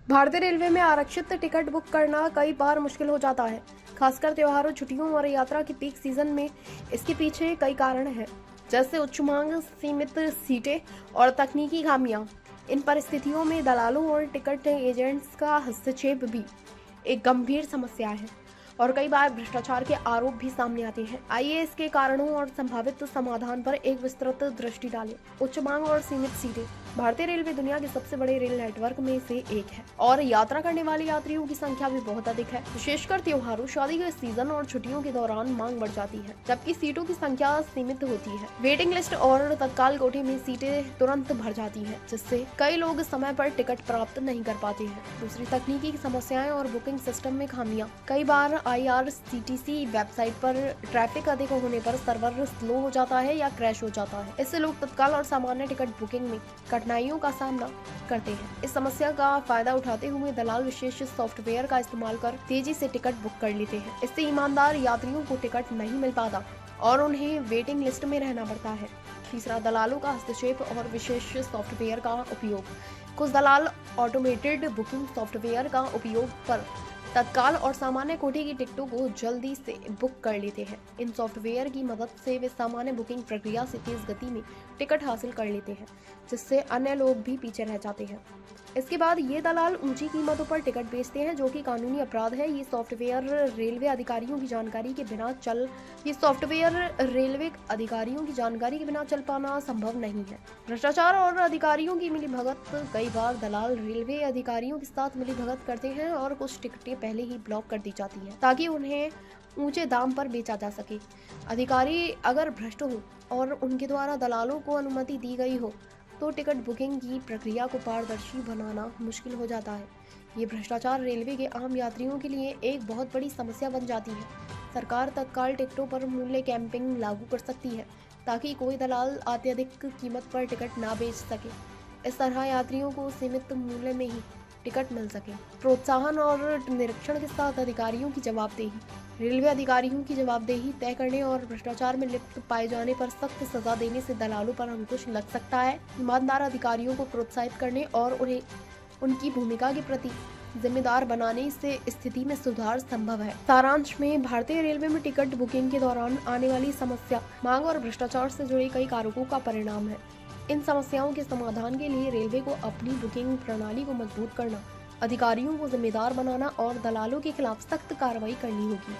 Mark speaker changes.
Speaker 1: भारतीय रेलवे में आरक्षित टिकट बुक करना कई बार मुश्किल हो जाता है, खासकर त्योहारों, छुट्टियों और यात्रा की पीक सीजन में। इसके पीछे कई कारण हैं, जैसे उच्च मांग, सीमित सीटें और तकनीकी खामियां। इन परिस्थितियों में दलालों और टिकट एजेंट्स का हस्तक्षेप भी एक गंभीर समस्या है और कई बार भ्रष्टाचार के आरोप भी सामने आते हैं। आइए इसके कारणों और संभावित समाधान पर एक विस्तृत दृष्टि डालें। उच्च मांग और सीमित सीटें। भारतीय रेलवे दुनिया के सबसे बड़े रेल नेटवर्क में से एक है और यात्रा करने वाले यात्रियों की संख्या भी बहुत अधिक है। विशेषकर त्योहारों, शादी के सीजन और छुट्टियों के दौरान मांग बढ़ जाती है, जबकि सीटों की संख्या सीमित होती है। वेटिंग लिस्ट और तत्काल कोटे में सीटें तुरंत भर जाती है, जिससे कई लोग समय पर टिकट प्राप्त नहीं कर पाते हैं। दूसरी, तकनीकी समस्याएं और बुकिंग सिस्टम में खामियां। कई बार IRCTC वेबसाइट पर ट्रैफिक अधिक होने पर सर्वर स्लो हो जाता है या क्रैश हो जाता है। इससे लोग तत्काल और सामान्य टिकट बुकिंग में कठिनाइयों का सामना करते हैं। इस समस्या का फायदा उठाते हुए दलाल विशेष सॉफ्टवेयर का इस्तेमाल कर तेजी से टिकट बुक कर लेते हैं। इससे ईमानदार यात्रियों को टिकट नहीं मिल पाता और उन्हें वेटिंग लिस्ट में रहना पड़ता है। तीसरा, दलालों का हस्तक्षेप और विशेष सॉफ्टवेयर का उपयोग। कुछ दलाल ऑटोमेटेड बुकिंग सॉफ्टवेयर का उपयोग कर तत्काल और सामान्य कोटि की टिकटों को जल्दी से बुक कर लेते हैं। इन सॉफ्टवेयर की मदद से वे सामान्य बुकिंग प्रक्रिया से तेज गति में टिकट हासिल कर लेते हैं, जिससे अन्य लोग भी पीछे रह जाते हैं। इसके बाद ये दलाल ऊंची कीमतों पर टिकट बेचते हैं, जो कि कानूनी अपराध है। ये सॉफ्टवेयर रेलवे अधिकारियों की जानकारी के बिना चल पाना संभव नहीं है। भ्रष्टाचार और अधिकारियों की मिलीभगत। कई बार दलाल रेलवे अधिकारियों के साथ मिलीभगत करते हैं और कुछ टिकटें पहले ही ब्लॉक कर दी जाती हैं, ताकि उन्हें ऊंचे दाम पर बेचा जा सके। अधिकारी अगर भ्रष्ट हो और उनके द्वारा दलालों को अनुमति दी गई हो, तो टिकट बुकिंग की प्रक्रिया को पारदर्शी बनाना मुश्किल हो जाता है। ये भ्रष्टाचार रेलवे के आम यात्रियों के लिए एक बहुत बड़ी समस्या बन जाती है। सरकार तत्काल टिकटों पर मूल्य कैंपिंग लागू कर सकती है, ताकि कोई दलाल अत्यधिक कीमत पर टिकट ना बेच सके। इस तरह यात्रियों को सीमित मूल्य में ही टिकट मिल सके। प्रोत्साहन और निरीक्षण के साथ अधिकारियों की जवाबदेही। रेलवे अधिकारियों की जवाबदेही तय करने और भ्रष्टाचार में लिप्त पाए जाने पर सख्त सजा देने से दलालों पर अंकुश लग सकता है। ईमानदार अधिकारियों को प्रोत्साहित करने और उन्हें उनकी भूमिका के प्रति जिम्मेदार बनाने से स्थिति में सुधार संभव है। सारांश में, भारतीय रेलवे में टिकट बुकिंग के दौरान आने वाली समस्या मांग और भ्रष्टाचार से जुड़े कई कारकों का परिणाम है। इन समस्याओं के समाधान के लिए रेलवे को अपनी बुकिंग प्रणाली को मजबूत करना, अधिकारियों को जिम्मेदार बनाना और दलालों के खिलाफ सख्त कार्रवाई करनी होगी।